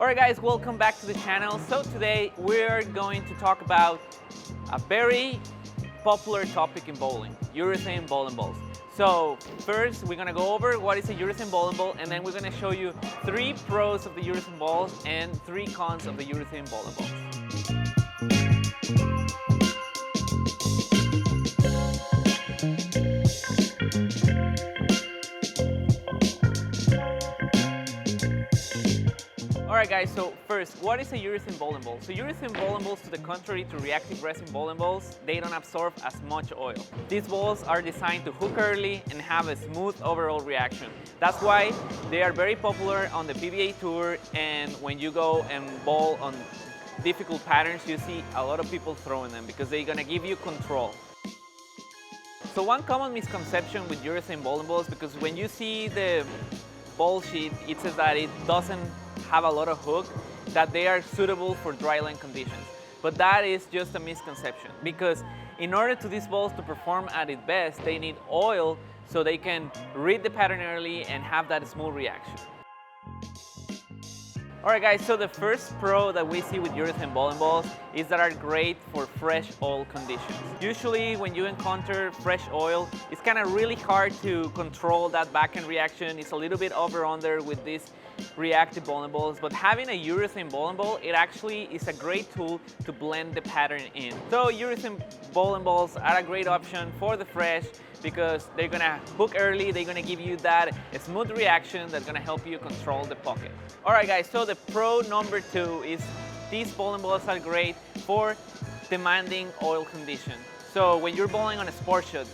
Alright guys, welcome back to the channel. So today we're going to talk about a very popular topic in bowling, urethane bowling balls. So first we're going to go over what is a urethane bowling ball, and then we're going to show you 3 pros of the urethane balls and 3 cons of the urethane bowling balls. Alright guys, so first, what is a urethane bowling ball? So urethane bowling balls, to the contrary to reactive resin bowling balls, they don't absorb as much oil. These balls are designed to hook early and have a smooth overall reaction. That's why they are very popular on the PBA tour, and when you go and bowl on difficult patterns, you see a lot of people throwing them because they're gonna give you control. So one common misconception with urethane bowling balls, because when you see the ball sheet, it says that it doesn't have a lot of hook, that they are suitable for dry land conditions. But that is just a misconception, because in order to these balls to perform at its best, they need oil so they can read the pattern early and have that smooth reaction. Alright guys, so the first pro that we see with urethane bowling balls is that are great for fresh oil conditions. Usually when you encounter fresh oil, it's kind of really hard to control that backhand reaction. It's a little bit over-under with these reactive bowling balls, but having a urethane bowling ball, it actually is a great tool to blend the pattern in. So urethane bowling balls are a great option for the fresh, because they're gonna hook early, they're gonna give you that smooth reaction that's gonna help you control the pocket. Alright guys, so the pro number 2 is these bowling balls are great for demanding oil conditions. So when you're bowling on a sport shot,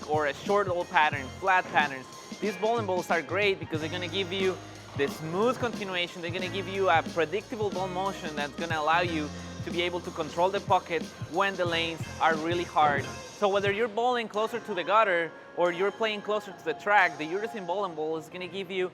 or a short oil pattern, flat patterns, these bowling balls are great because they're gonna give you the smooth continuation, they're gonna give you a predictable ball motion that's gonna allow you to be able to control the pocket when the lanes are really hard. So whether you're bowling closer to the gutter or you're playing closer to the track, the urethane bowling ball is going to give you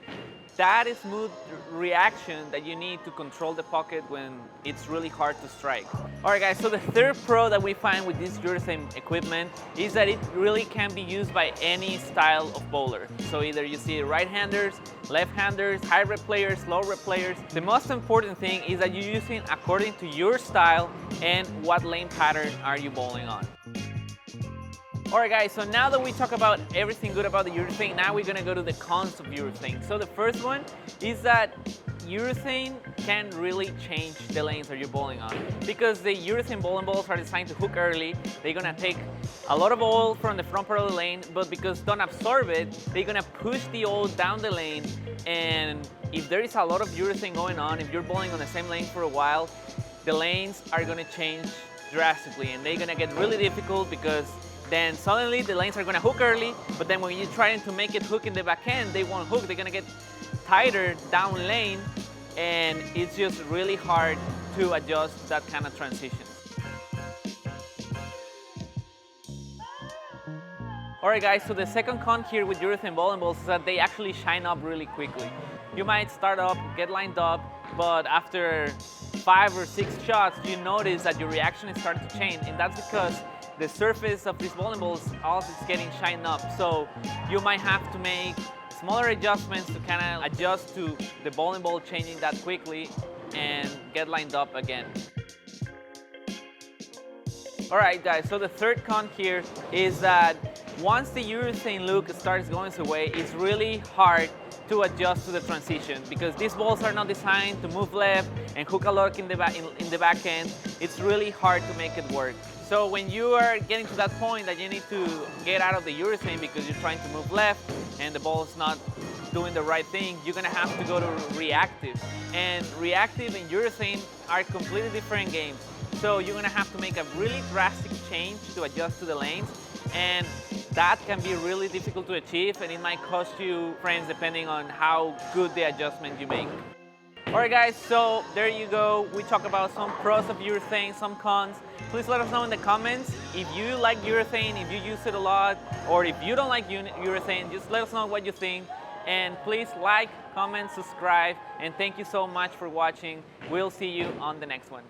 that smooth reaction that you need to control the pocket when it's really hard to strike. Alright guys, so the third pro that we find with this urethane equipment is that it really can be used by any style of bowler. So either you see right-handers, left-handers, high rep players, low rep players. The most important thing is that you're using according to your style and what lane pattern are you bowling on. Alright guys, so now that we talk about everything good about the urethane, now we're gonna go to the cons of urethane. So the first one is that urethane can really change the lanes that you're bowling on, because the urethane bowling balls are designed to hook early. They're gonna take a lot of oil from the front part of the lane, but because don't absorb it, they're gonna push the oil down the lane, and if there is a lot of urethane going on, if you're bowling on the same lane for a while, the lanes are gonna change drastically, and they're gonna get really difficult, because then suddenly the lanes are going to hook early, but then when you're trying to make it hook in the back end, they won't hook. They're going to get tighter down lane, and it's just really hard to adjust that kind of transition. Alright guys, so the second con here with urethane bowling balls is that they actually shine up really quickly. You might start up, get lined up, but after 5 or 6 shots, you notice that your reaction is starting to change, and that's because the surface of these bowling balls also is getting shined up. So you might have to make smaller adjustments to kind of adjust to the bowling ball changing that quickly and get lined up again. Alright guys, so the third con here is that once the urethane look starts going away, it's really hard to adjust to the transition, because these balls are not designed to move left and hook a lot in the back end. It's really hard to make it work. So when you are getting to that point that you need to get out of the urethane because you're trying to move left and the ball is not doing the right thing, you're gonna have to go to reactive. And reactive and urethane are completely different games. So you're gonna have to make a really drastic change to adjust to the lanes, and that can be really difficult to achieve, and it might cost you frames depending on how good the adjustment you make. Alright guys, so there you go. We talk about some pros of urethane, some cons. Please let us know in the comments if you like urethane, if you use it a lot, or if you don't like urethane, just let us know what you think. And please like, comment, subscribe, and thank you so much for watching. We'll see you on the next one.